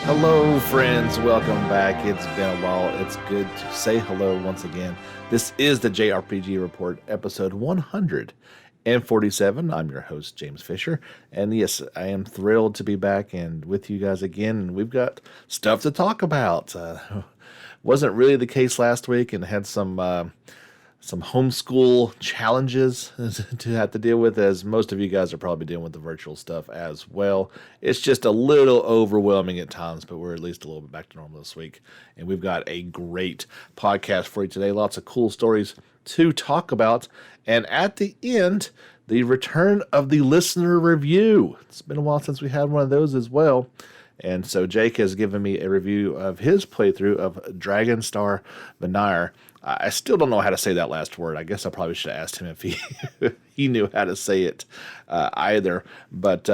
Hello, friends. Welcome back. It's been a while. It's good to say hello once again. This is the JRPG Report, episode 147. I'm your host, James Fisher. And yes, I am thrilled to be back and with you guys again. And we've got stuff to talk about. Wasn't really the case last week and had some homeschool challenges to have to deal with, as most of you guys are probably dealing with the virtual stuff as well. It's just a little overwhelming at times, but we're at least a little bit back to normal this week. And we've got a great podcast for you today. Lots of cool stories to talk about. And at the end, the return of the listener review. It's been a while since we had one of those as well. And so Jake has given me a review of his playthrough of Dragon Star Varnir. I still don't know how to say that last word. I guess I probably should have asked him if he knew how to say it either. But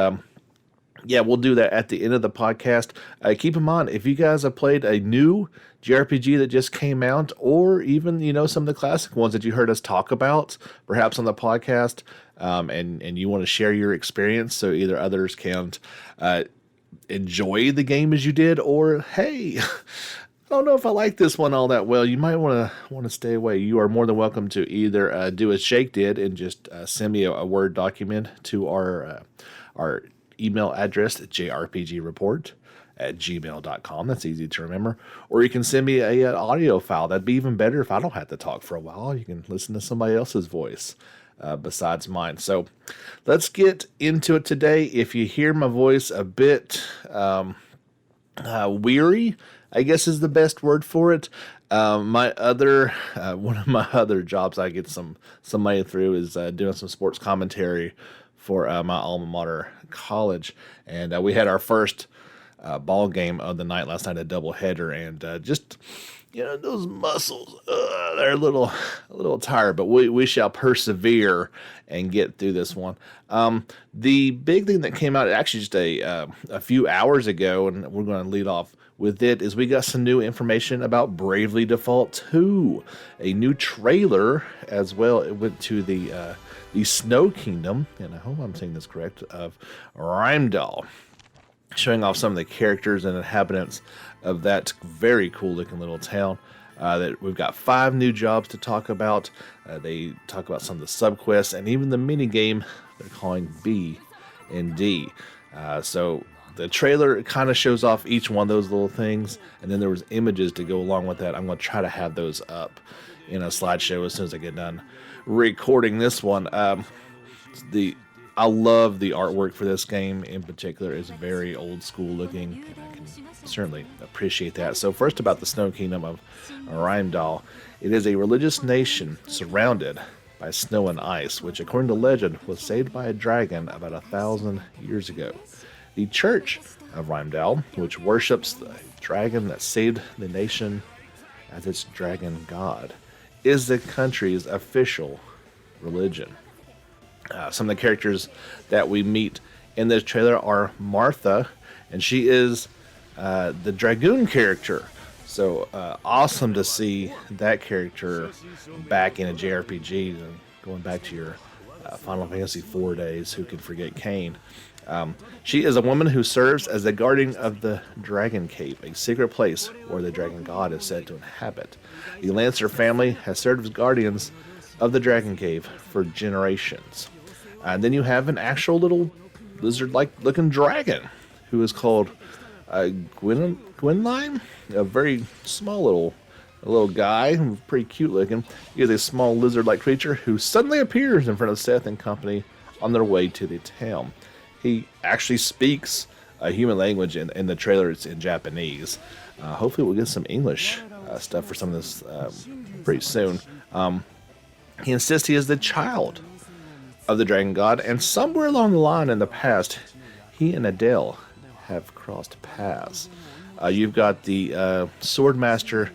yeah, we'll do that at the end of the podcast. Keep in mind, if you guys have played a new JRPG that just came out, or even some of the classic ones that you heard us talk about, perhaps on the podcast, and you want to share your experience, so either others can enjoy the game as you did, or hey, I don't know if I like this one all that well, you might want to stay away. You are more than welcome to either do as Jake did and just send me a Word document to our email address at jrpgreport@gmail.com. That's easy to remember. Or you can send me an audio file. That'd be even better if I don't have to talk for a while. You can listen to somebody else's voice besides mine. So let's get into it today. If you hear my voice a bit weary, I guess is the best word for it. One of my other jobs I get some money through is doing some sports commentary for my alma mater college. And we had our first ball game of the night last night, a doubleheader, and just those muscles, they're a little tired, but we shall persevere and get through this one. The big thing that came out actually just a few hours ago, and we're going to lead off with it, is we got some new information about Bravely Default 2, a new trailer as well. It went to the Snow Kingdom, and I hope I'm saying this correct, of Rheimdall, showing off some of the characters and inhabitants of that very cool looking little town. That we've got 5 new jobs to talk about. They talk about some of the subquests and even the mini game they're calling B and D. So the trailer kind of shows off each one of those little things, and then there was images to go along with that. I'm going to try to have those up in a slideshow as soon as I get done recording this one. I love the artwork for this game in particular. It's very old school looking, and I can certainly appreciate that. So first, about the Snow Kingdom of Rheimdall. It is a religious nation surrounded by snow and ice, which according to legend was saved by a dragon about 1,000 years ago. The Church of Rheimdall, which worships the dragon that saved the nation as its dragon god, is the country's official religion. Some of the characters that we meet in this trailer are Martha, and she is the Dragoon character. So awesome to see that character back in a JRPG, going back to your Final Fantasy IV days. Who could forget Cain? She is a woman who serves as the guardian of the Dragon Cave, a secret place where the dragon god is said to inhabit. The Lancer family has served as guardians of the Dragon Cave for generations. And then you have an actual little lizard-like looking dragon who is called Gwynline, a very small little guy, pretty cute looking. He is a small lizard-like creature who suddenly appears in front of Seth and company on their way to the town. He actually speaks a human language. In the trailer. It's in Japanese. Hopefully we'll get some English stuff for some of this pretty soon. He insists he is the child of the dragon god, and somewhere along the line in the past, he and Adele have crossed paths. You've got the Swordmaster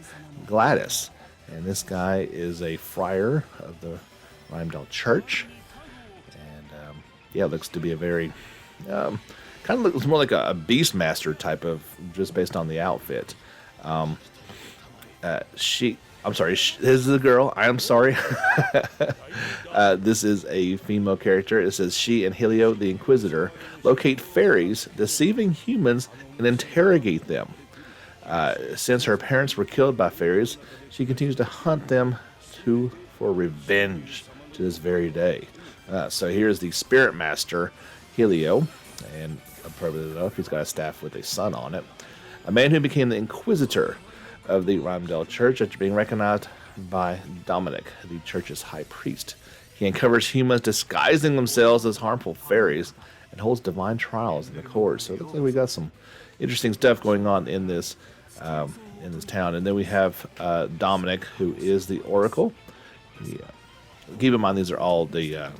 Gladys, and this guy is a friar of the Rheimdall Church, and yeah, looks to be a very kind of looks more like a Beastmaster type of, just based on the outfit. I'm sorry, this is a girl. I am sorry. This is a female character. It says she and Helio, the Inquisitor, locate fairies, deceiving humans, and interrogate them. Since her parents were killed by fairies, she continues to hunt them for revenge to this very day. So here's the Spirit Master, Helio, and appropriately enough, he's got a staff with a sun on it. A man who became the Inquisitor of the Rymdale Church after being recognized by Dominic, the church's high priest. He uncovers humans disguising themselves as harmful fairies and holds divine trials in the court. So it looks like we got some interesting stuff going on in this town. And then we have Dominic, who is the Oracle. Keep in mind, these are all the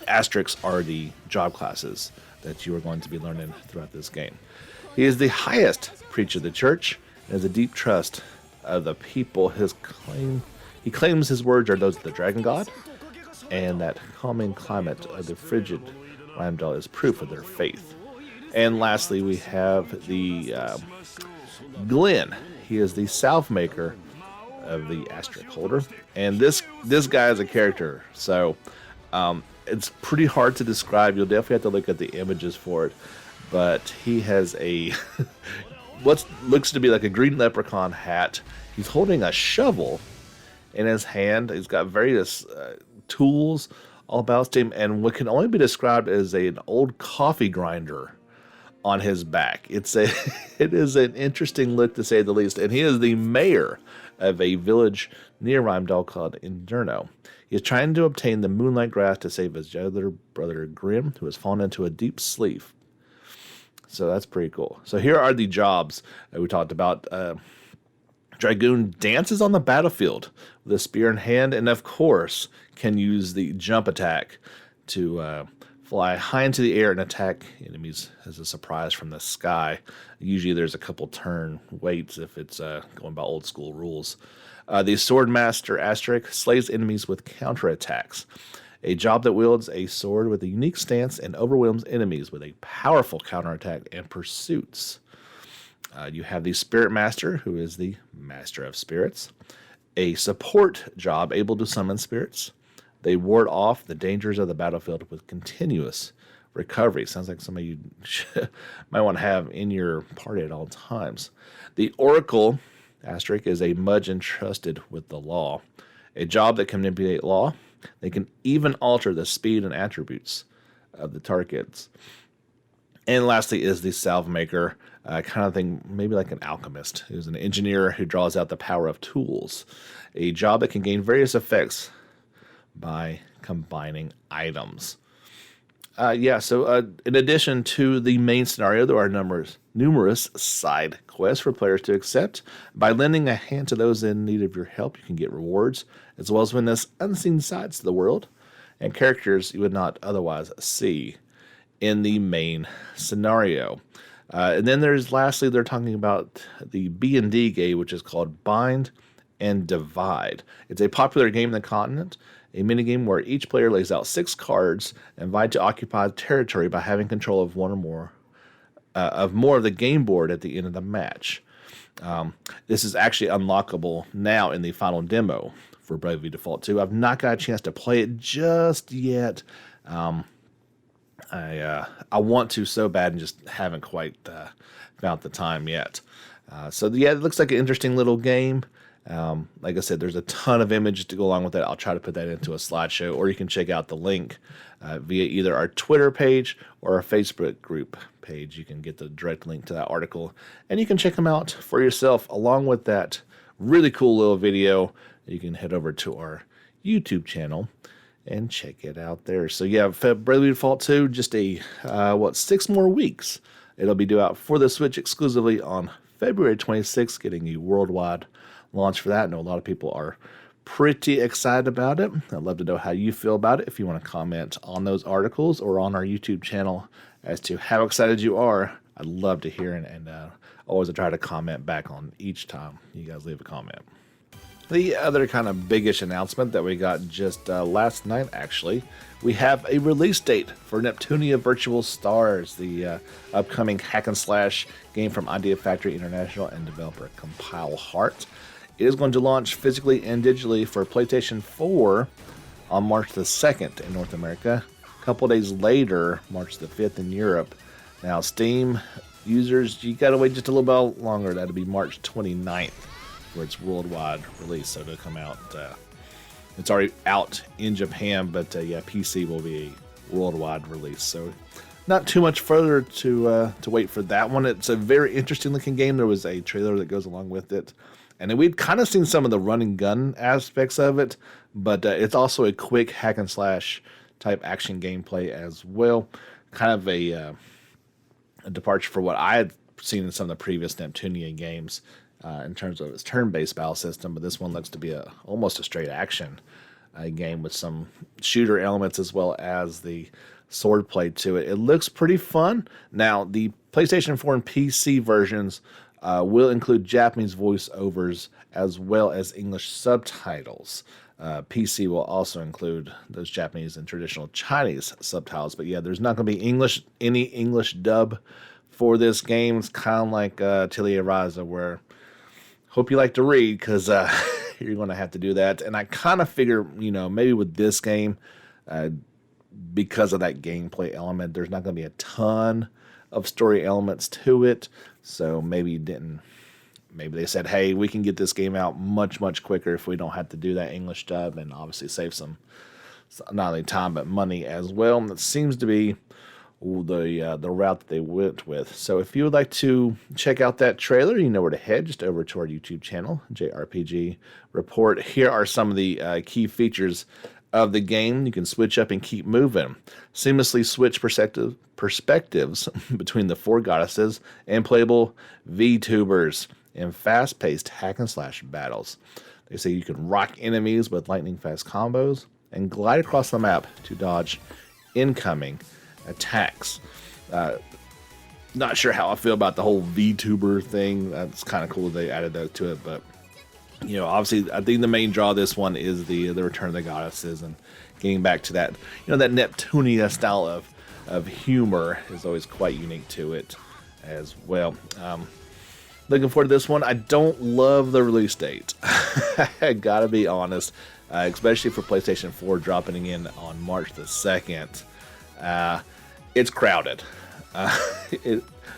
asterisks are the job classes that you are going to be learning throughout this game. He is the highest preacher of the church and has a deep trust of the people. He claims his words are those of the dragon god, and that calming climate of the frigid Rymdale is proof of their faith. And lastly, we have the Glenn. He is the salve maker of the asterisk holder, and this guy is a character, so it's pretty hard to describe. You'll definitely have to look at the images for it, but he has a what looks to be like a green leprechaun hat. He's holding a shovel in his hand. He's got various tools all about him, and what can only be described as an old coffee grinder on his back. It is an interesting look, to say the least. And he is the mayor of a village near Rymdale called Inderno. He is trying to obtain the moonlight grass to save his younger brother Grim, who has fallen into a deep sleep. So that's pretty cool. So here are the jobs that we talked about. Dragoon dances on the battlefield with a spear in hand, and of course can use the jump attack to fly high into the air and attack enemies as a surprise from the sky. Usually there's a couple turn waits if it's going by old school rules. The Swordmaster Asterisk slays enemies with counterattacks. A job that wields a sword with a unique stance and overwhelms enemies with a powerful counterattack and pursuits. You have the Spirit Master, who is the Master of Spirits. A support job able to summon spirits. They ward off the dangers of the battlefield with continuous recovery. Sounds like somebody you might want to have in your party at all times. The Oracle Asterisk is a mudge entrusted with the law. A job that can manipulate law. They can even alter the speed and attributes of the targets. And lastly is the Salve Maker, kind of thing, maybe like an alchemist, who's an engineer who draws out the power of tools. A job that can gain various effects by combining items. So in addition to the main scenario, there are numerous side quests for players to accept. By lending a hand to those in need of your help, you can get rewards, as well as witness unseen sides to the world and characters you would not otherwise see in the main scenario. And then lastly, they're talking about the B&D game, which is called Bind and Divide. It's a popular game in the continent, a minigame where each player lays out 6 cards and vie to occupy territory by having control of one or more of the game board at the end of the match. This is actually unlockable now in the final demo for Bravely Default 2. I've not got a chance to play it just yet. I want to so bad and just haven't quite found the time yet. It looks like an interesting little game. Like I said, there's a ton of images to go along with it. I'll try to put that into a slideshow, or you can check out the link via either our Twitter page or our Facebook group page. You can get the direct link to that article, and you can check them out for yourself. Along with that really cool little video, you can head over to our YouTube channel and check it out there. So yeah, Bravely Default 2, just 6 more weeks. It'll be due out for the Switch exclusively on February 26th, getting a worldwide launch for that. I know a lot of people are pretty excited about it. I'd love to know how you feel about it. If you want to comment on those articles or on our YouTube channel as to how excited you are, I'd love to hear, and always I try to comment back on each time you guys leave a comment. The other kind of biggish announcement that we got just last night, actually, we have a release date for Neptunia Virtual Stars, the upcoming hack and slash game from Idea Factory International and developer Compile Heart. It is going to launch physically and digitally for PlayStation 4 on March the 2nd in North America. A couple days later, March the 5th in Europe. Now, Steam users, you got to wait just a little bit longer. That'll be March 29th for its worldwide release. So it'll come out. It's already out in Japan, but yeah, PC will be a worldwide release. So not too much further to wait for that one. It's a very interesting looking game. There was a trailer that goes along with it. And we'd kind of seen some of the run and gun aspects of it, but it's also a quick hack and slash type action gameplay as well. Kind of a departure for what I had seen in some of the previous Neptunia games in terms of its turn-based battle system, but this one looks to be almost a straight action game with some shooter elements as well as the sword play to it. It looks pretty fun. Now, the PlayStation 4 and PC versions will include Japanese voiceovers as well as English subtitles. PC will also include those Japanese and traditional Chinese subtitles. But yeah, there's not going to be any English dub for this game. It's kind of like Atelier Ryza, where hope you like to read, because you're going to have to do that. And I kind of figure, maybe with this game, because of that gameplay element, there's not going to be a ton of story elements to it. So maybe they said, hey, we can get this game out much, much quicker if we don't have to do that English dub, and obviously save some not only time but money as well. And that seems to be the route that they went with. So if you would like to check out that trailer, you know where to head. Just over to our YouTube channel, JRPG Report. Here are some of the key features of the game. You can switch up and keep moving. Seamlessly switch perspectives between the 4 goddesses and playable VTubers in fast-paced hack-and-slash battles. They say you can rock enemies with lightning-fast combos and glide across the map to dodge incoming attacks. Not sure how I feel about the whole VTuber thing. That's kind of cool they added that to it, but obviously, I think the main draw of this one is the Return of the Goddesses, and getting back to that, that Neptunia style of humor is always quite unique to it as well. Looking forward to this one. I don't love the release date. I gotta be honest, especially for PlayStation 4 dropping in on March the 2nd. It's crowded.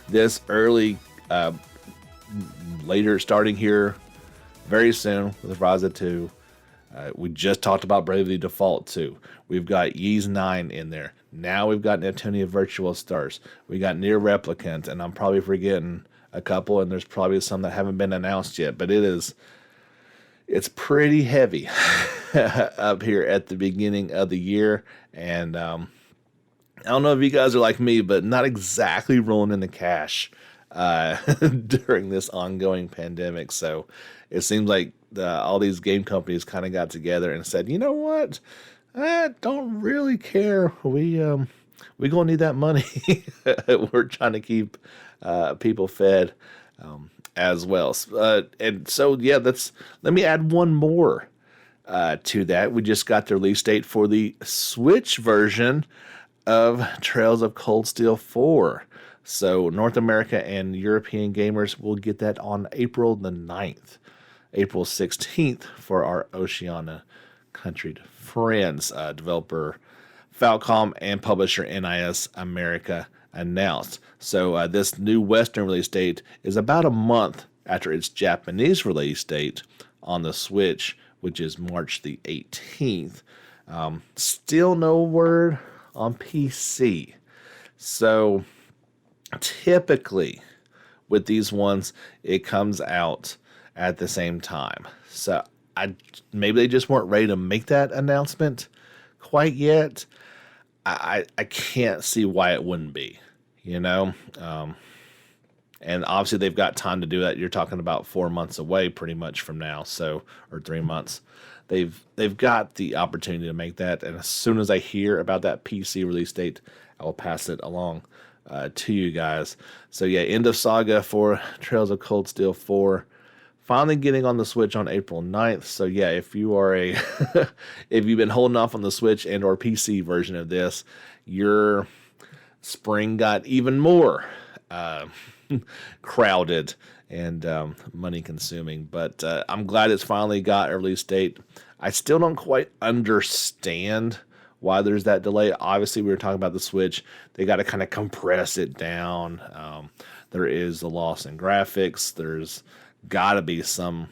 This early, later starting here very soon with Ryza 2. We just talked about Bravely Default 2. We've got Ys 9 in there. Now we've got Neptunia Virtual Stars. We got Near Replicant, and I'm probably forgetting a couple, and there's probably some that haven't been announced yet, but it's pretty heavy up here at the beginning of the year. And I don't know if you guys are like me, but not exactly rolling in the cash during this ongoing pandemic. So it seems like all these game companies kind of got together and said, you know what? I don't really care. We gonna need that money. We're trying to keep people fed as well. And so yeah, let me add one more to that. We just got the release date for the Switch version of Trails of Cold Steel 4. So North America and European gamers will get that on April the 9th. April 16th for our Oceania country friends. Developer Falcom and publisher NIS America announced. So this new Western release date is about a month after its Japanese release date on the Switch, which is March the 18th. Still no word on PC. So typically with these ones, it comes out at the same time. So maybe they just weren't ready to make that announcement quite yet. I can't see why it wouldn't be, and obviously they've got time to do that. You're talking about 4 months away pretty much from now, or 3 months. They've got the opportunity to make that, and as soon as I hear about that PC release date, I will pass it along to you guys. So yeah, end of saga for Trails of Cold Steel 4. Finally getting on the Switch on April 9th. So yeah, if you are if you've been holding off on the Switch and or PC version of this, your spring got even more crowded and money consuming. But I'm glad it's finally got a release date. I still don't quite understand why there's that delay. Obviously, we were talking about the Switch. They got to kind of compress it down. There is the loss in graphics. There's got to be some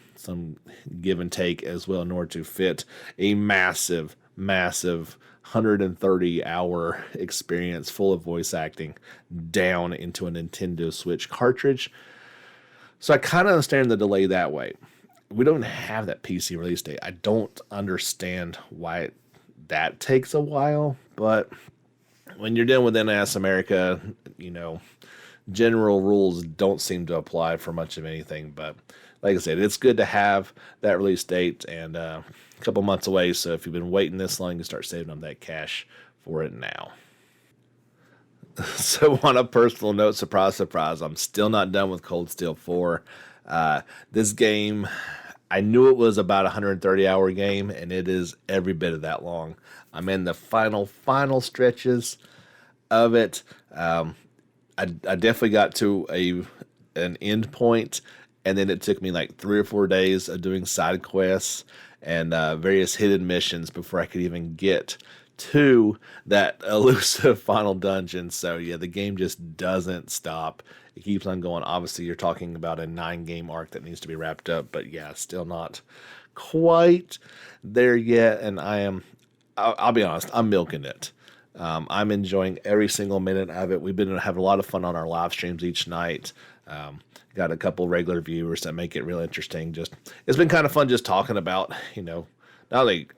give and take as well in order to fit a massive 130-hour experience full of voice acting down into a Nintendo Switch cartridge. So I kind of understand the delay that way. We don't have that PC release date. I don't understand why that takes a while, but when you're dealing with NS America, general rules don't seem to apply for much of anything. But like I said, it's good to have that release date, and a couple months away. So if you've been waiting this long, you can start saving up that cash for it now. So on a personal note, surprise, surprise, I'm still not done with Cold Steel 4. This game, I knew it was about a 130-hour game, and it is every bit of that long. I'm in the final stretches of it. I definitely got to an end point, and then it took me like 3 or 4 days of doing side quests and various hidden missions before I could even get to that elusive final dungeon. So yeah, the game just doesn't stop. It keeps on going. Obviously, you're talking about a 9-game arc that needs to be wrapped up, but yeah, still not quite there yet. And I'll be honest, I'm milking it. I'm enjoying every single minute of it. We've been having a lot of fun on our live streams each night. Got a couple regular viewers that make it real interesting. It's been kind of fun just talking about, not only,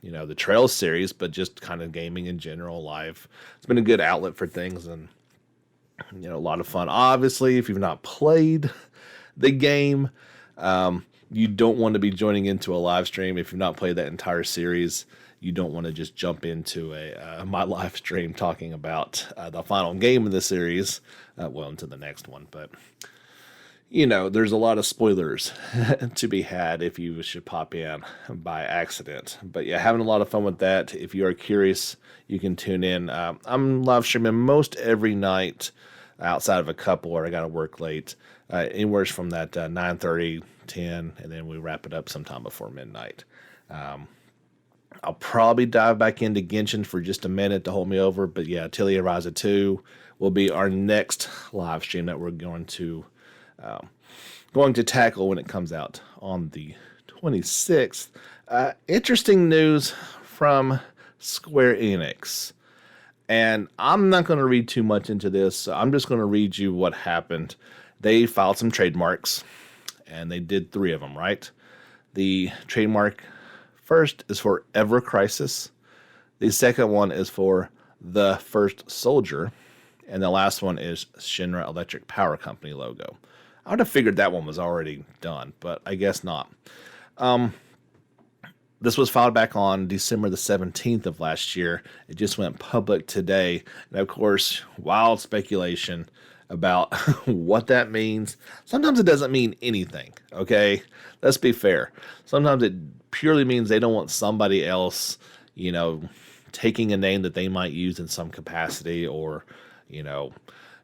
the Trails series, but just kind of gaming in general, live. It's been a good outlet for things, and, a lot of fun. Obviously, if you've not played the game, you don't want to be joining into a live stream. If you've not played that entire series, you don't want to just jump into my live stream talking about the final game of the series, into the next one. But, there's a lot of spoilers to be had if you should pop in by accident. But yeah, having a lot of fun with that. If you are curious, you can tune in. I'm live streaming most every night outside of a couple where I got to work late. Anywhere from that 9:30, 10, and then we wrap it up sometime before midnight. I'll probably dive back into Genshin for just a minute to hold me over. But yeah, Atelier Ryza 2 will be our next live stream that we're going to tackle when it comes out on the 26th. Interesting news from Square Enix. And I'm not going to read too much into this. So I'm just going to read you what happened. They filed some trademarks, and they did 3 of them, right? The trademark first is for Ever Crisis. The second one is for The First Soldier. And the last one is Shinra Electric Power Company logo. I would have figured that one was already done, but I guess not. This was filed back on December the 17th of last year. It just went public today. And of course, wild speculation about what that means. Sometimes it doesn't mean anything, okay? Let's be fair. Sometimes it purely means they don't want somebody else, taking a name that they might use in some capacity, or,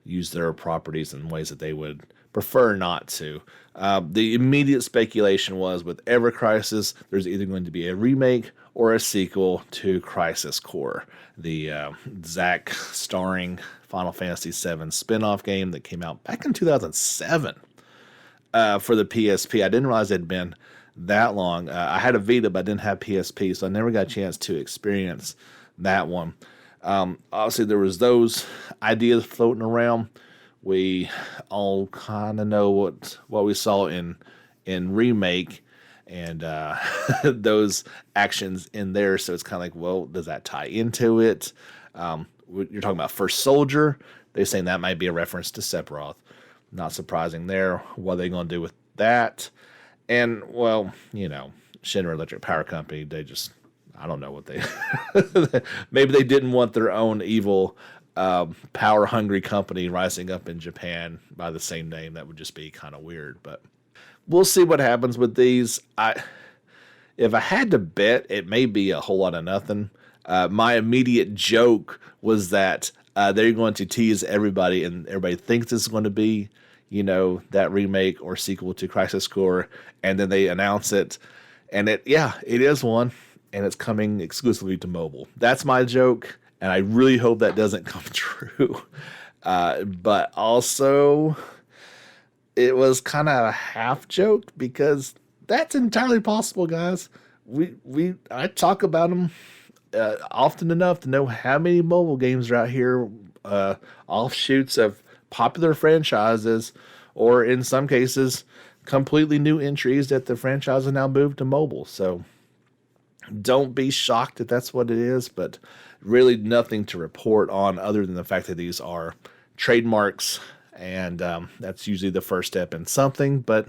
use their properties in ways that they would prefer not to. The immediate speculation was with Ever Crisis, there's either going to be a remake or a sequel to Crisis Core, the Zack starring Final Fantasy VII spin-off game that came out back in 2007 for the PSP. I didn't realize it had been that long. I had a Vita, but I didn't have PSP, so I never got a chance to experience that one. Obviously, there was those ideas floating around. We all kind of know what we saw in Remake and those actions in there. So it's kind of like, well, does that tie into it? You're talking about First Soldier. They're saying that might be a reference to Sephiroth. Not surprising there. What are they going to do with that? And, well, Shinra Electric Power Company, I don't know what they... Maybe they didn't want their own evil... power-hungry company rising up in Japan by the same name. That would just be kind of weird, but we'll see what happens with these. If I had to bet, it may be a whole lot of nothing. My immediate joke was that they're going to tease everybody, and everybody thinks it's going to be, that remake or sequel to Crisis Core, and then they announce it, and it is one, and it's coming exclusively to mobile. That's my joke, and I really hope that doesn't come true. But also, it was kind of a half joke, because that's entirely possible, guys. I talk about them often enough to know how many mobile games are out here, offshoots of popular franchises, or in some cases, completely new entries that the franchise has now moved to mobile. So don't be shocked if that's what it is, but really nothing to report on other than the fact that these are trademarks, and that's usually the first step in something, but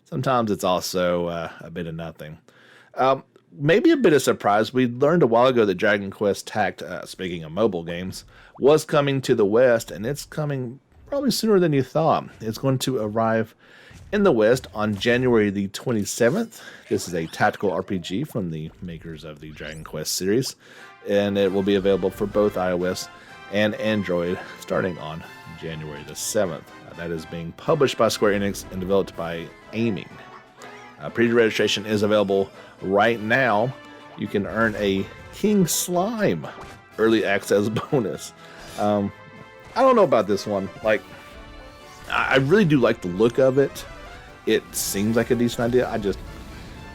sometimes it's also a bit of nothing. Maybe a bit of surprise. We learned a while ago that Dragon Quest Tact, speaking of mobile games, was coming to the West, and it's coming probably sooner than you thought. It's going to arrive in the West on January the 27th. This is a tactical RPG from the makers of the Dragon Quest series, and it will be available for both iOS and Android starting on January the 7th. That is being published by Square Enix and developed by Aiming. Pre-registration is available right now. You can earn a King Slime early access bonus. I don't know about this one. I really do like the look of it. It seems like a decent idea.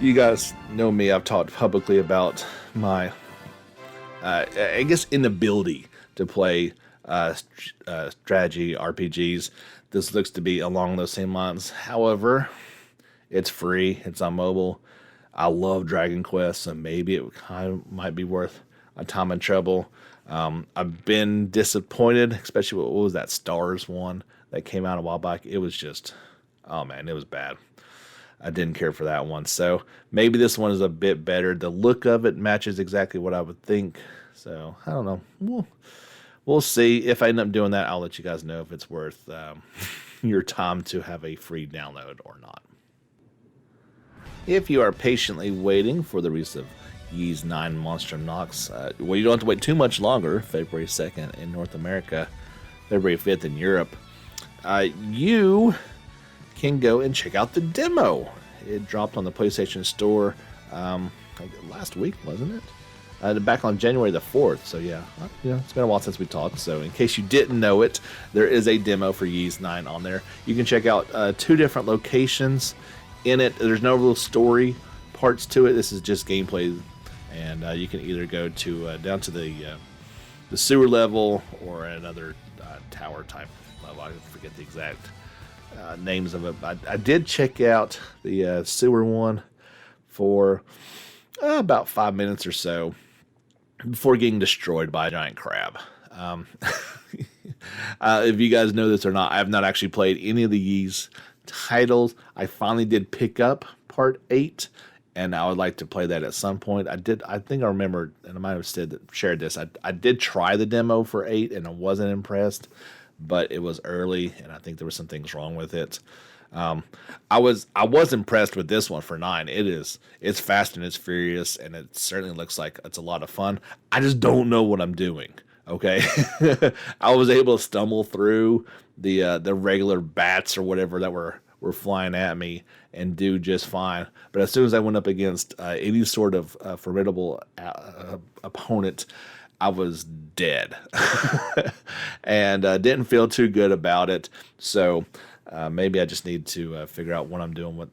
You guys know me. I've talked publicly about my, I guess, inability to play strategy RPGs. This looks to be along those same lines. However, it's free. It's on mobile. I love Dragon Quest, so maybe it kind of might be worth a time and trouble. I've been disappointed, especially what was that Stars one that came out a while back. It was just, oh man, it was bad. I didn't care for that one. So maybe this one is a bit better. The look of it matches exactly what I would think. So I don't know. We'll see. If I end up doing that, I'll let you guys know if it's worth your time to have a free download or not. If you are patiently waiting for the release of Ys 9 Monster Nox, you don't have to wait too much longer. February 2nd in North America, February 5th in Europe. You can go and check out the demo. It dropped on the PlayStation Store last week, wasn't it? Back on January the 4th. So yeah, it's been a while since we talked. So in case you didn't know it, there is a demo for Ys 9 on there. You can check out 2 different locations in it. There's no real story parts to it. This is just gameplay, and you can either go to down to the sewer level or another tower type level. I forget the exact names of it. I did check out the sewer one for about 5 minutes or so before getting destroyed by a giant crab. If you guys know this or not, I have not actually played any of the Ys titles. I finally did pick up part 8, and I would like to play that at some point. I think I remember, and I might have shared this. I did try the demo for 8, and I wasn't impressed, but it was early, and I think there were some things wrong with it. I was impressed with this one for 9. It's fast and it's furious, and it certainly looks like it's a lot of fun. I just don't know what I'm doing. Okay, I was able to stumble through the regular bats or whatever that were flying at me and do just fine. But as soon as I went up against any sort of formidable opponent, I was dead and didn't feel too good about it. So maybe I just need to figure out what I'm doing.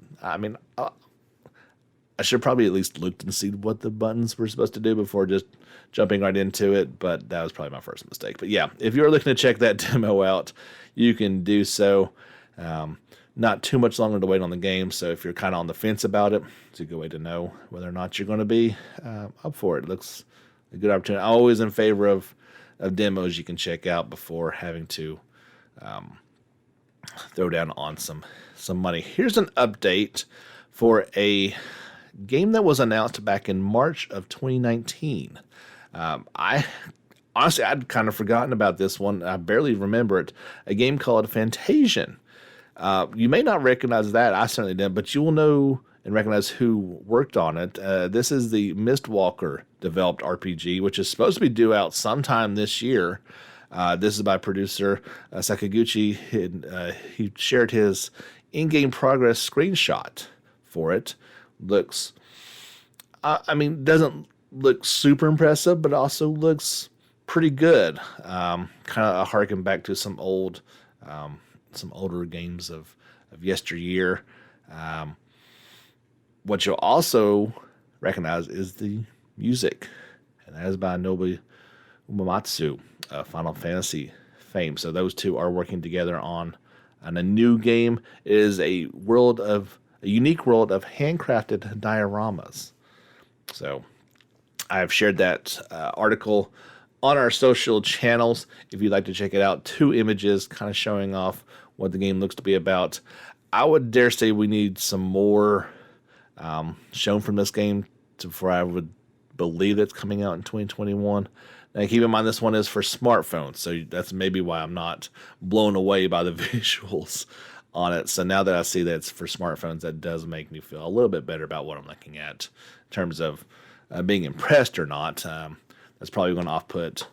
I should probably at least look and see what the buttons were supposed to do before just jumping right into it, but that was probably my first mistake. But yeah, if you're looking to check that demo out, you can do so. Not too much longer to wait on the game, so if you're kind of on the fence about it, it's a good way to know whether or not you're going to be up for it. It looks a good opportunity. I'm always in favor of demos you can check out before having to throw down on some money. Here's an update for a game that was announced back in March of 2019. Honestly, I'd kind of forgotten about this one. I barely remember it. A game called Fantasian. You may not recognize that. I certainly didn't, but you will know and recognize who worked on it. This is the Mistwalker developed RPG, which is supposed to be due out sometime this year. This is by producer Sakaguchi. He shared his in-game progress screenshot for it. Looks, doesn't look super impressive, but also looks pretty good. Kind of harken back to some older games of yesteryear. What you'll also recognize is the music, and that is by Nobu Uematsu, Final Fantasy fame. So those two are working together on a new game. It is a unique world of handcrafted dioramas. So I've shared that article on our social channels if you'd like to check it out. 2 images kind of showing off what the game looks to be about. I would dare say we need some more shown from this game before I would believe it's coming out in 2021. Now, keep in mind, this one is for smartphones, so that's maybe why I'm not blown away by the visuals on it. So now that I see that it's for smartphones, that does make me feel a little bit better about what I'm looking at in terms of being impressed or not. That's probably going to off-put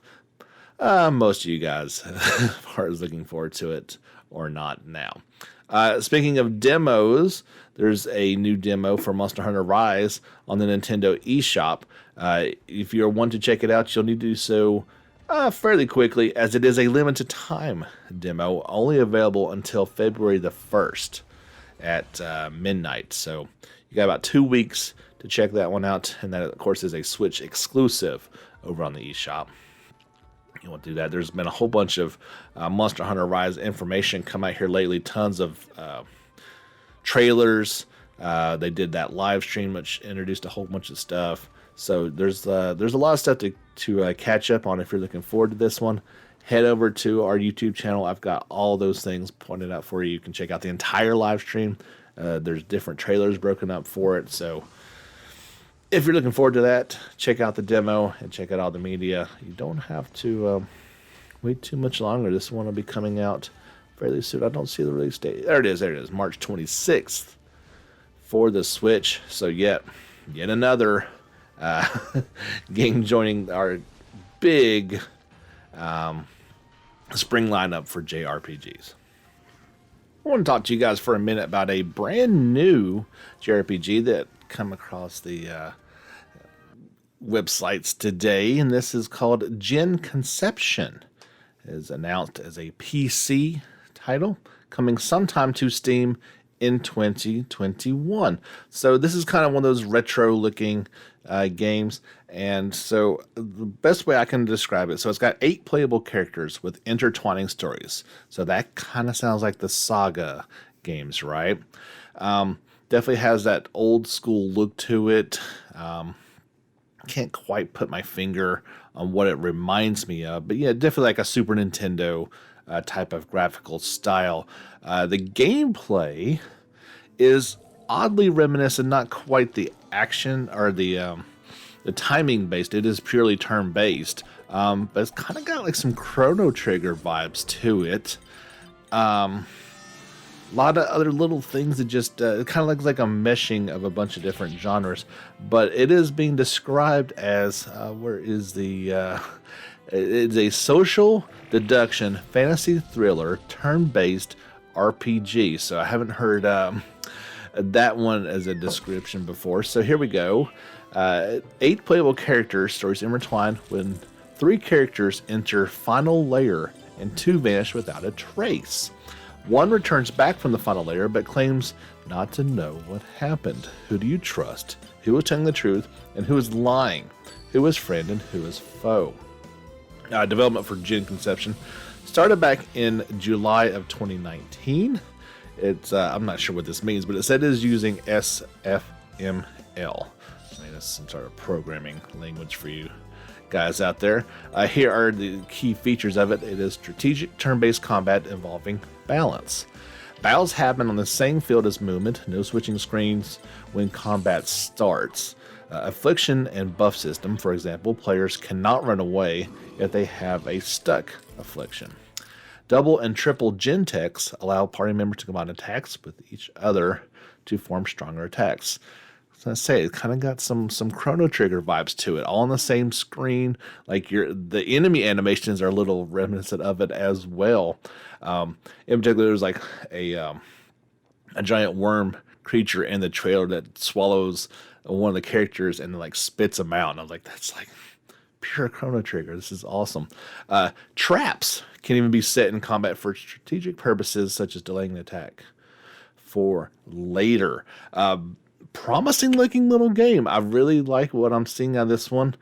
most of you guys as far as looking forward to it or not now. Speaking of demos, there's a new demo for Monster Hunter Rise on the Nintendo eShop. If you're one to check it out, you'll need to do so fairly quickly, as it is a limited time demo, only available until February the 1st at midnight. So you got about 2 weeks to check that one out, and that, of course, is a Switch exclusive over on the eShop. You want to do that. There's been a whole bunch of Monster Hunter Rise information come out here lately. Tons of trailers. They did that live stream, which introduced a whole bunch of stuff. So there's a lot of stuff to catch up on if you're looking forward to this one. Head over to our YouTube channel. I've got all those things pointed out for you. You can check out the entire live stream. There's different trailers broken up for it. So if you're looking forward to that, check out the demo and check out all the media. You don't have to wait too much longer. This one will be coming out fairly soon. I don't see the release date. There it is. March 26th for the Switch. So yet another game joining our big spring lineup for JRPGs. I want to talk to you guys for a minute about a brand new JRPG that come across the websites today, and this is called Gen Conception. It is announced as a PC title, coming sometime to Steam in 2021. So this is kind of one of those retro-looking games, and so the best way I can describe it, so it's got 8 playable characters with intertwining stories. So that kind of sounds like the Saga games, right? Definitely has that old school look to it. Can't quite put my finger on what it reminds me of, but yeah, definitely like a Super Nintendo type of graphical style. The gameplay is oddly reminiscent, not quite the action or the timing based. It is purely turn based, but it's kind of got like some Chrono Trigger vibes to it. A lot of other little things that just it kind of looks like a meshing of a bunch of different genres, but it is being described as it's a social deduction fantasy thriller turn-based RPG. So I haven't heard that one as a description before. So here we go. 8 playable characters, stories intertwined when 3 characters enter final layer and 2 vanish without a trace. 1 returns back from the final layer, but claims not to know what happened. Who do you trust? Who is telling the truth, and who is lying? Who is friend and who is foe? Development for Gen Conception started back in July of 2019. It's I'm not sure what this means, but it said it is using SFML. I mean, that's some sort of programming language for you guys out there. Here are the key features of it. It is strategic turn-based combat involving balance. Battles happen on the same field as movement, no switching screens when combat starts. Affliction and buff system, for example, players cannot run away if they have a stuck affliction. Double and triple gen techs allow party members to combine attacks with each other to form stronger attacks. as I say, it kind of got some Chrono Trigger vibes to it, all on the same screen. Like the enemy animations are a little reminiscent of it as well. In particular, there's like a giant worm creature in the trailer that swallows one of the characters and like spits them out. And I was like, that's like pure Chrono Trigger. This is awesome. Traps can even be set in combat for strategic purposes, such as delaying an attack for later. Promising looking little game. I really like what I'm seeing on this one.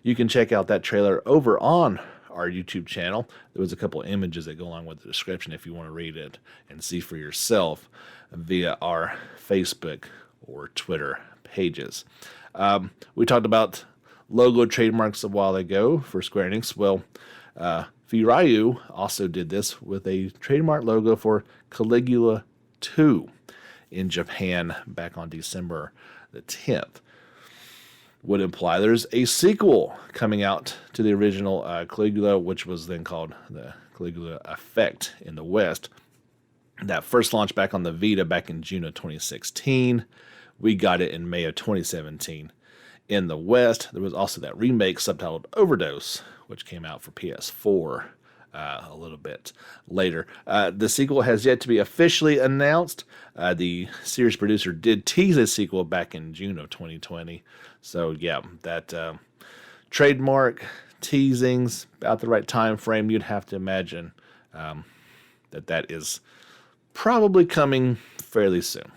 You can check out that trailer over on our YouTube channel. There was a couple images that go along with the description if you want to read it and see for yourself via our Facebook or Twitter pages. We talked about logo trademarks a while ago for Square Enix. Well, Furyu also did this with a trademark logo for Caligula 2 in Japan back on December the 10th. Would imply there's a sequel coming out to the original Caligula, which was then called the Caligula Effect in the West. That first launched back on the Vita back in June of 2016. We got it in May of 2017. In the West, there was also that remake subtitled Overdose, which came out for PS4 a little bit later. The sequel has yet to be officially announced. The series producer did tease a sequel back in June of 2020. So yeah, that trademark teasings about the right time frame. You'd have to imagine that is probably coming fairly soon.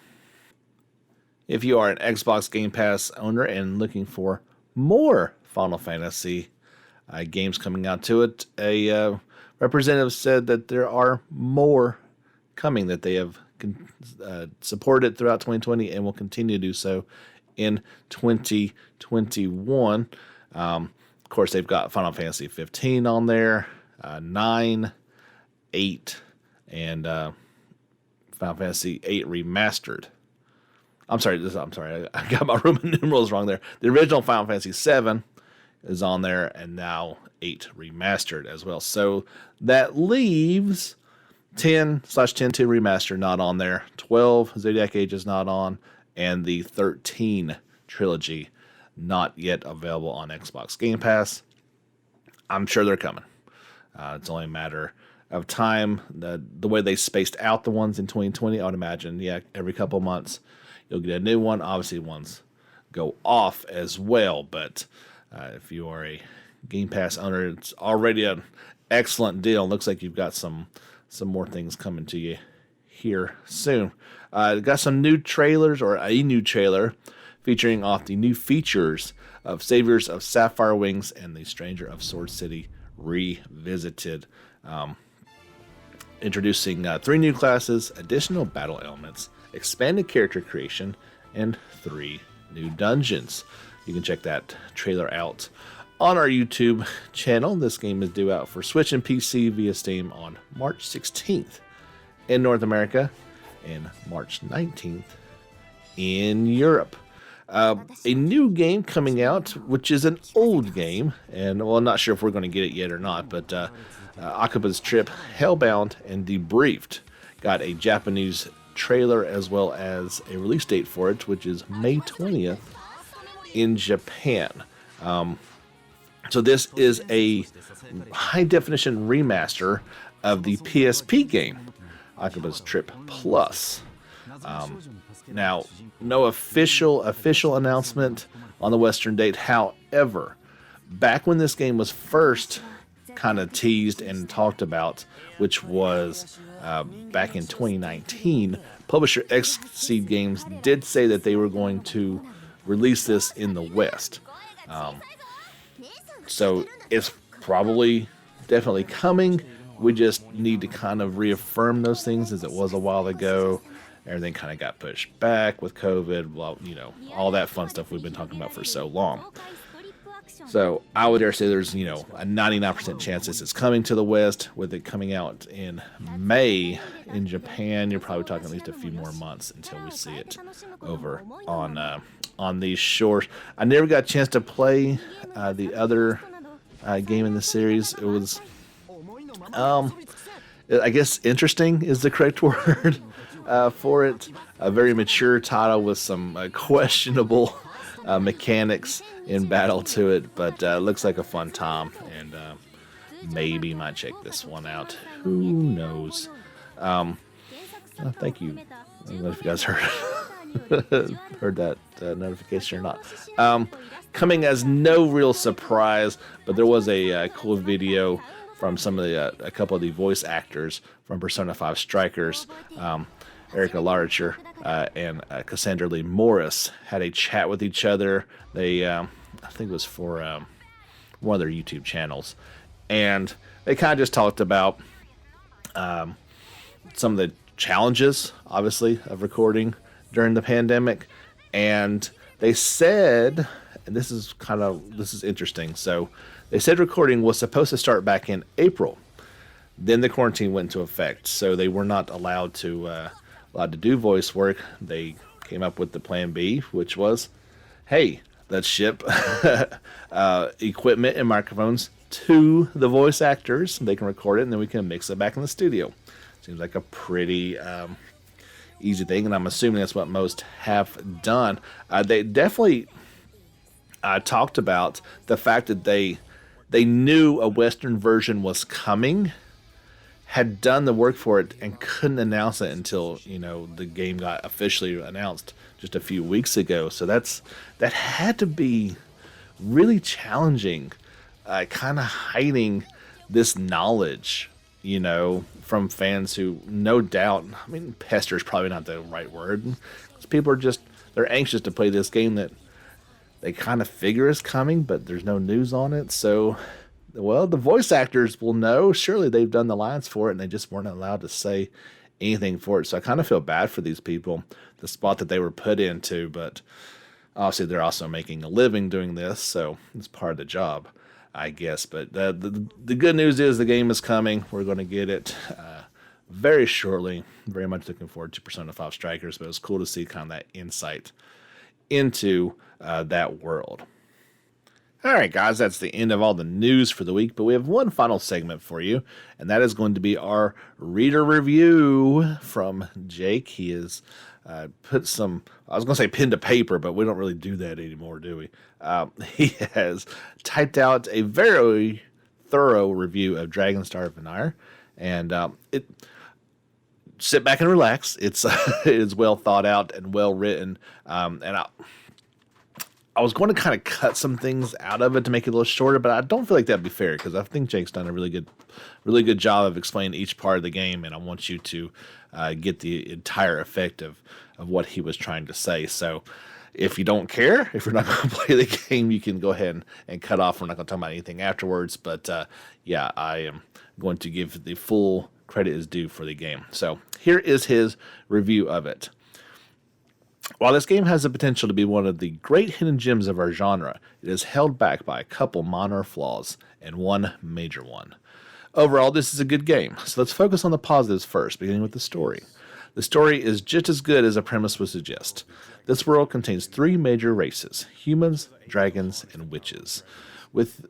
If you are an Xbox Game Pass owner and looking for more Final Fantasy games coming out to it, a representative said that there are more coming, that they have supported throughout 2020 and will continue to do so in 2021. Of course, they've got Final Fantasy 15 on there, 9, 8, and Final Fantasy 8 Remastered. I'm sorry, I got my Roman numerals wrong there. The original Final Fantasy 7 is on there, and now 8 Remastered as well. So that leaves 10/10-2 Remastered not on there, 12 Zodiac Age is not on, and the 13 trilogy not yet available on Xbox Game Pass. I'm sure they're coming. It's only a matter of time. The way they spaced out the ones in 2020, I would imagine, every couple months you'll get a new one. Obviously, ones go off as well, but if you are a Game Pass owner, it's already an excellent deal. Looks like you've got some more things coming to you here soon. Got some new trailers, or a new trailer featuring off the new features of Saviors of Sapphire Wings and the Stranger of Sword City Revisited. Introducing 3 new classes, additional battle elements, expanded character creation, and 3 new dungeons. You can check that trailer out on our YouTube channel. This game is due out for Switch and PC via Steam on March 16th in North America and March 19th in Europe. A new game coming out, which is an old game, and well, I'm not sure if we're going to get it yet or not, but Akaba's Trip, Hellbound, and Debriefed got a Japanese trailer as well as a release date for it, which is May 20th in Japan. So this is a high-definition remaster of the PSP game, Akaba's Trip Plus. Now, no official announcement on the Western date. However, back when this game was first kind of teased and talked about, which was back in 2019, publisher Xseed Games did say that they were going to release this in the West. So it's probably definitely coming. We just need to kind of reaffirm those things, as it was a while ago. Everything kind of got pushed back with COVID, well, all that fun stuff we've been talking about for so long. So I would dare say there's, a 99% chance this is coming to the West, with it coming out in May in Japan. You're probably talking at least a few more months until we see it over on these shores. I never got a chance to play the other game in the series. It was, I guess, interesting is the correct word. for it. A very mature title with some questionable mechanics in battle to it, but looks like a fun time, and maybe might check this one out. Who knows? Thank you. I don't know if you guys heard that notification or not. Coming as no real surprise, but there was a cool video from some of the a couple of the voice actors from Persona 5 Strikers. Erica Larcher and Cassandra Lee Morris had a chat with each other. They, I think it was for one of their YouTube channels, and they kind of just talked about some of the challenges, obviously, of recording during the pandemic. And they said, and this is interesting. So they said recording was supposed to start back in April. Then the quarantine went into effect, so they were not allowed to do voice work. They came up with the plan B, which was, hey, let's ship equipment and microphones to the voice actors. They can record it, and then we can mix it back in the studio. Seems like a pretty easy thing, and I'm assuming that's what most have done. They definitely talked about the fact that they knew a Western version was coming, had done the work for it, and couldn't announce it until the game got officially announced just a few weeks ago. So that had to be really challenging, kind of hiding this knowledge, from fans who, no doubt, I mean, pester is probably not the right word, because people are they're anxious to play this game that they kind of figure is coming, but there's no news on it. So, well, the voice actors will know. Surely they've done the lines for it, and they just weren't allowed to say anything for it. So I kind of feel bad for these people, the spot that they were put into, but obviously they're also making a living doing this, so it's part of the job, I guess. But the good news is the game is coming. We're going to get it very shortly. Very much looking forward to Persona 5 Strikers, but it was cool to see kind of that insight into that world. All right, guys, that's the end of all the news for the week, but we have one final segment for you, and that is going to be our reader review from Jake. He has put some, I was going to say pen to paper, but we don't really do that anymore, do we? He has typed out a very thorough review of Dragon Star Varnir, and sit back and relax. It is well thought out and well written, and I was going to kind of cut some things out of it to make it a little shorter, but I don't feel like that'd be fair, because I think Jake's done a really good job of explaining each part of the game, and I want you to get the entire effect of what he was trying to say. So if you don't care, if you're not going to play the game, you can go ahead and cut off. We're not going to talk about anything afterwards, but yeah, I am going to give the full credit is due for the game. So here is his review of it. While this game has the potential to be one of the great hidden gems of our genre, it is held back by a couple minor flaws and one major one. Overall, this is a good game, so let's focus on the positives first, beginning with the story. The story is just as good as the premise would suggest. This world contains three major races: humans, dragons, and witches, with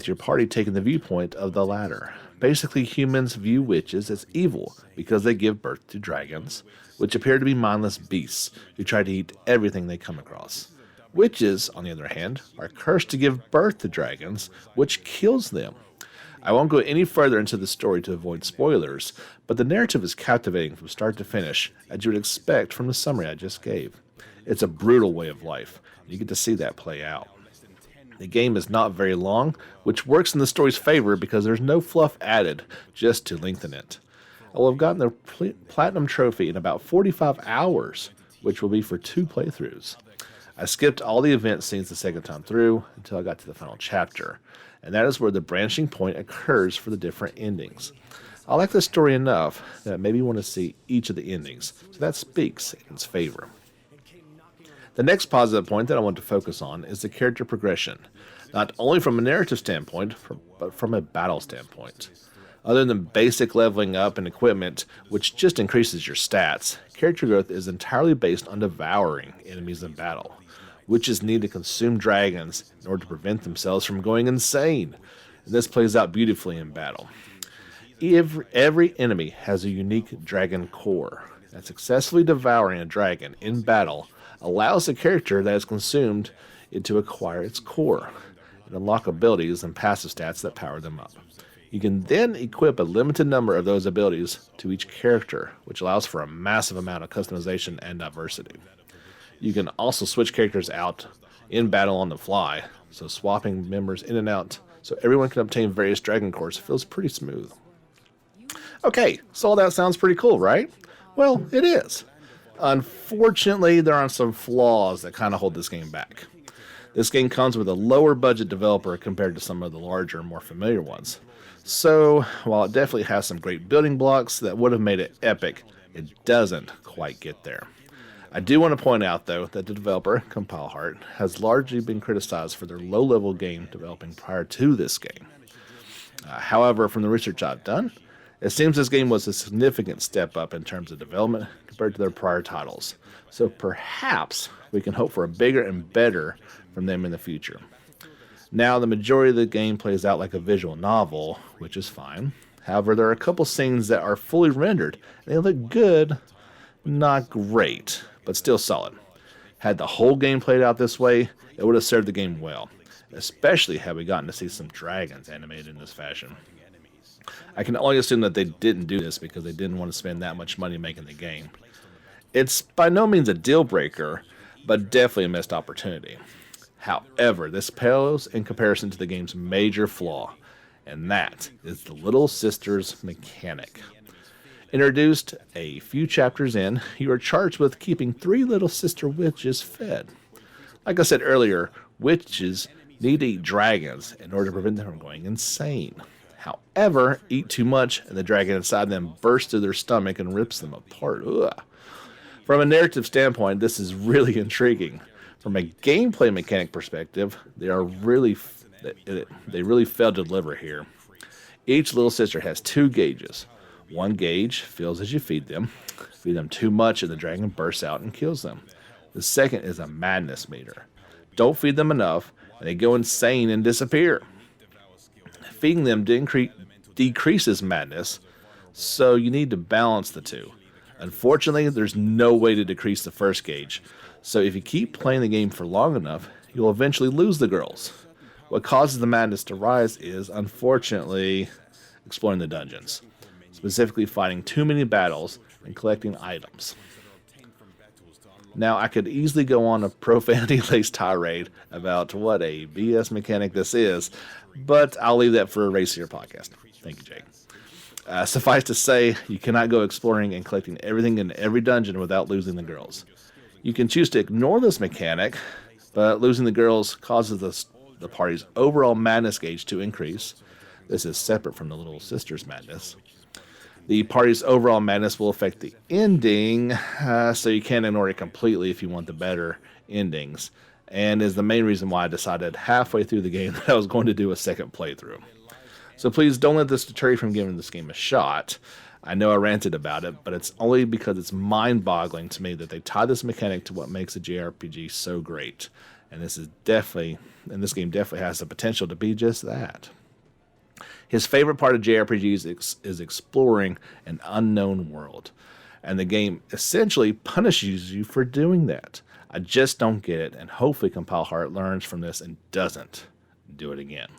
your party taking the viewpoint of the latter. Basically, humans view witches as evil because they give birth to dragons, which appear to be mindless beasts who try to eat everything they come across. Witches, on the other hand, are cursed to give birth to dragons, which kills them. I won't go any further into the story to avoid spoilers, but the narrative is captivating from start to finish, as you would expect from the summary I just gave. It's a brutal way of life, and you get to see that play out. The game is not very long, which works in the story's favor because there's no fluff added just to lengthen it. I will have gotten the Platinum Trophy in about 45 hours, which will be for 2 playthroughs. I skipped all the event scenes the second time through until I got to the final chapter, and that is where the branching point occurs for the different endings. I like the story enough that it made me want to see each of the endings, so that speaks in its favor. The next positive point that I want to focus on is the character progression, not only from a narrative standpoint, but from a battle standpoint. Other than basic leveling up and equipment, which just increases your stats, character growth is entirely based on devouring enemies in battle. Witches need to consume dragons in order to prevent themselves from going insane, and this plays out beautifully in battle. Every enemy has a unique dragon core. that successfully devouring a dragon in battle allows the character that is consumed it to acquire its core and unlock abilities and passive stats that power them up. You can then equip a limited number of those abilities to each character, which allows for a massive amount of customization and diversity. You can also switch characters out in battle on the fly, so swapping members in and out so everyone can obtain various dragon cores feels pretty smooth. Okay, so all that sounds pretty cool, right? Well, it is. Unfortunately, there are some flaws that kind of hold this game back. This game comes with a lower budget developer compared to some of the larger, more familiar ones. So, while it definitely has some great building blocks that would have made it epic, it doesn't quite get there. I do want to point out, though, that the developer, Compile Heart, has largely been criticized for their low-level game developing prior to this game. However, from the research I've done, it seems this game was a significant step up in terms of development compared to their prior titles. So perhaps we can hope for a bigger and better from them in the future. Now, the majority of the game plays out like a visual novel, which is fine. However, there are a couple scenes that are fully rendered, and they look good, not great, but still solid. Had the whole game played out this way, it would have served the game well, especially had we gotten to see some dragons animated in this fashion. I can only assume that they didn't do this because they didn't want to spend that much money making the game. It's by no means a deal breaker, but definitely a missed opportunity. However, this pales in comparison to the game's major flaw, and that is the Little Sisters mechanic. Introduced a few chapters in, you are charged with keeping 3 little sister witches fed. Like I said earlier, witches need to eat dragons in order to prevent them from going insane. However, eat too much and the dragon inside them bursts through their stomach and rips them apart. Ugh. From a narrative standpoint, this is really intriguing. From a gameplay mechanic perspective, they really failed to deliver here. Each little sister has 2 gauges. One gauge fills as you feed them. Feed them too much and the dragon bursts out and kills them. The second is a madness meter. Don't feed them enough and they go insane and disappear. Feeding them decreases madness, so you need to balance the two. Unfortunately, there's no way to decrease the first gauge, so if you keep playing the game for long enough, you'll eventually lose the girls. What causes the madness to rise is, unfortunately, exploring the dungeons. Specifically fighting too many battles and collecting items. Now, I could easily go on a profanity-laced tirade about what a BS mechanic this is, but I'll leave that for a racier podcast. Thank you, Jake. Suffice to say, you cannot go exploring and collecting everything in every dungeon without losing the girls. You can choose to ignore this mechanic, but losing the girls causes the party's overall madness gauge to increase. This is separate from the Little Sisters madness. The party's overall madness will affect the ending, so you can't ignore it completely if you want the better endings, and is the main reason why I decided halfway through the game that I was going to do a second playthrough. So please don't let this deter you from giving this game a shot. I know I ranted about it, but it's only because it's mind-boggling to me that they tie this mechanic to what makes a JRPG so great, and this game definitely has the potential to be just that. His favorite part of JRPGs is exploring an unknown world, and the game essentially punishes you for doing that. I just don't get it, and hopefully Compile Heart learns from this and doesn't do it again.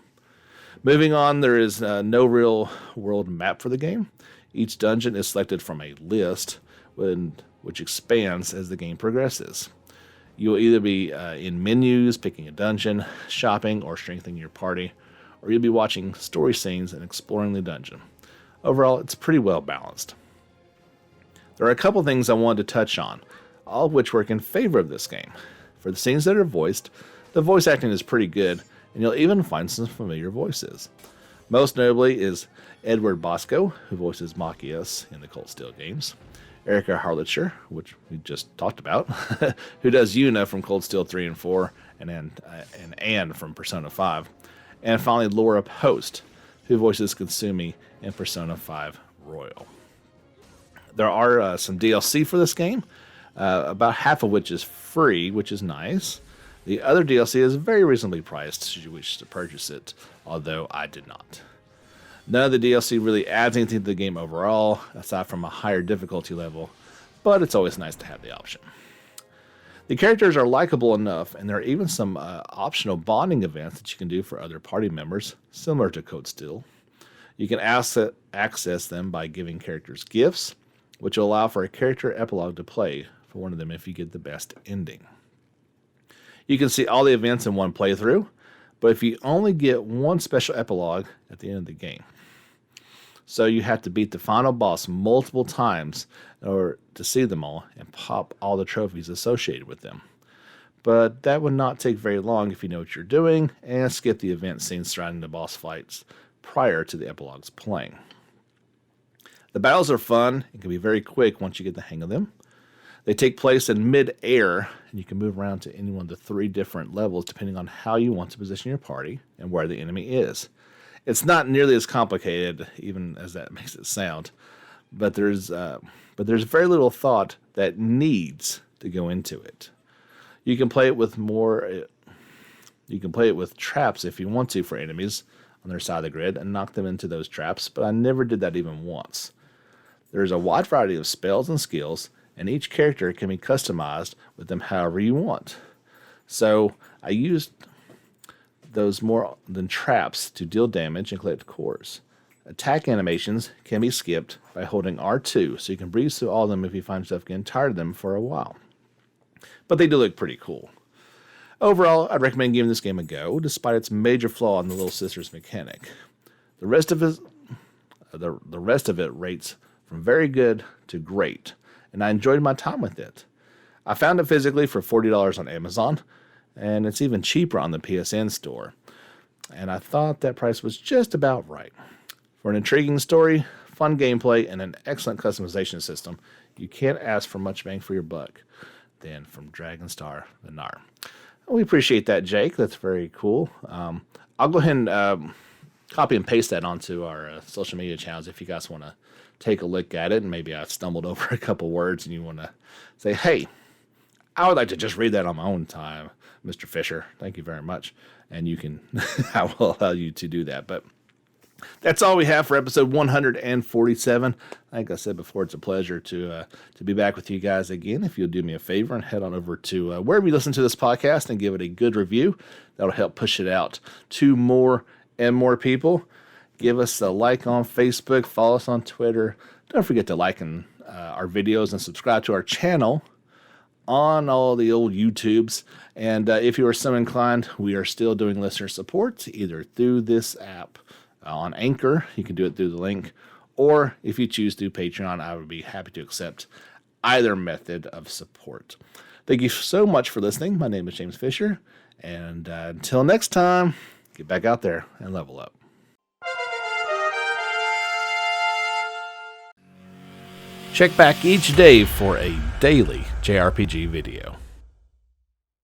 Moving on, there is no real world map for the game. Each dungeon is selected from a list, which expands as the game progresses. You will either be in menus, picking a dungeon, shopping, or strengthening your party, or you'll be watching story scenes and exploring the dungeon. Overall, it's pretty well balanced. There are a couple things I wanted to touch on, all of which work in favor of this game. For the scenes that are voiced, the voice acting is pretty good, and you'll even find some familiar voices. Most notably is Edward Bosco, who voices Machias in the Cold Steel games, Erica Harlitcher, which we just talked about, who does Yuna from Cold Steel 3 and 4, and Anne from Persona 5, and finally Laura Post, who voices Katsumi in Persona 5 Royal. There are some DLC for this game, about half of which is free, which is nice. The other DLC is very reasonably priced should you wish to purchase it, although I did not. None of the DLC really adds anything to the game overall, aside from a higher difficulty level, but it's always nice to have the option. The characters are likable enough, and there are even some optional bonding events that you can do for other party members, similar to Code Steel. You can access them by giving characters gifts, which will allow for a character epilogue to play for one of them if you get the best ending. You can see all the events in one playthrough, but if you only get one special epilogue at the end of the game. So you have to beat the final boss multiple times in order to see them all and pop all the trophies associated with them. But that would not take very long if you know what you're doing and skip the event scenes surrounding the boss fights prior to the epilogues playing. The battles are fun and can be very quick once you get the hang of them. They take place in mid-air, and you can move around to any one of the 3 different levels depending on how you want to position your party and where the enemy is. It's not nearly as complicated, even as that makes it sound, but there's very little thought that needs to go into it. You can play it with traps if you want to for enemies on their side of the grid and knock them into those traps, but I never did that even once. There's a wide variety of spells and skills, and each character can be customized with them however you want. So I used those more than traps to deal damage and collect cores. Attack animations can be skipped by holding R2, so you can breeze through all of them if you find yourself getting tired of them for a while. But they do look pretty cool. Overall, I'd recommend giving this game a go, despite its major flaw in the Little Sisters mechanic. The rest of it rates from very good to great, and I enjoyed my time with it. I found it physically for $40 on Amazon, and it's even cheaper on the PSN store. And I thought that price was just about right. For an intriguing story, fun gameplay, and an excellent customization system, you can't ask for much bang for your buck. Then from Dragon Star Varnir. We appreciate that, Jake. That's very cool. I'll go ahead and copy and paste that onto our social media channels if you guys want to take a look at it. And maybe I stumbled over a couple words and you want to say, hey, I would like to just read that on my own time, Mr. Fisher. Thank you very much. And you can, I will allow you to do that. But that's all we have for episode 147. Like I said before, it's a pleasure to be back with you guys again. If you'll do me a favor and head on over to wherever you listen to this podcast and give it a good review, that'll help push it out to more and more people. Give us a like on Facebook, follow us on Twitter. Don't forget to like our videos and subscribe to our channel on all the old YouTubes. And if you are so inclined, we are still doing listener support, either through this app on Anchor. You can do it through the link. Or if you choose through Patreon, I would be happy to accept either method of support. Thank you so much for listening. My name is James Fisher. And until next time, get back out there and level up. Check back each day for a daily JRPG video.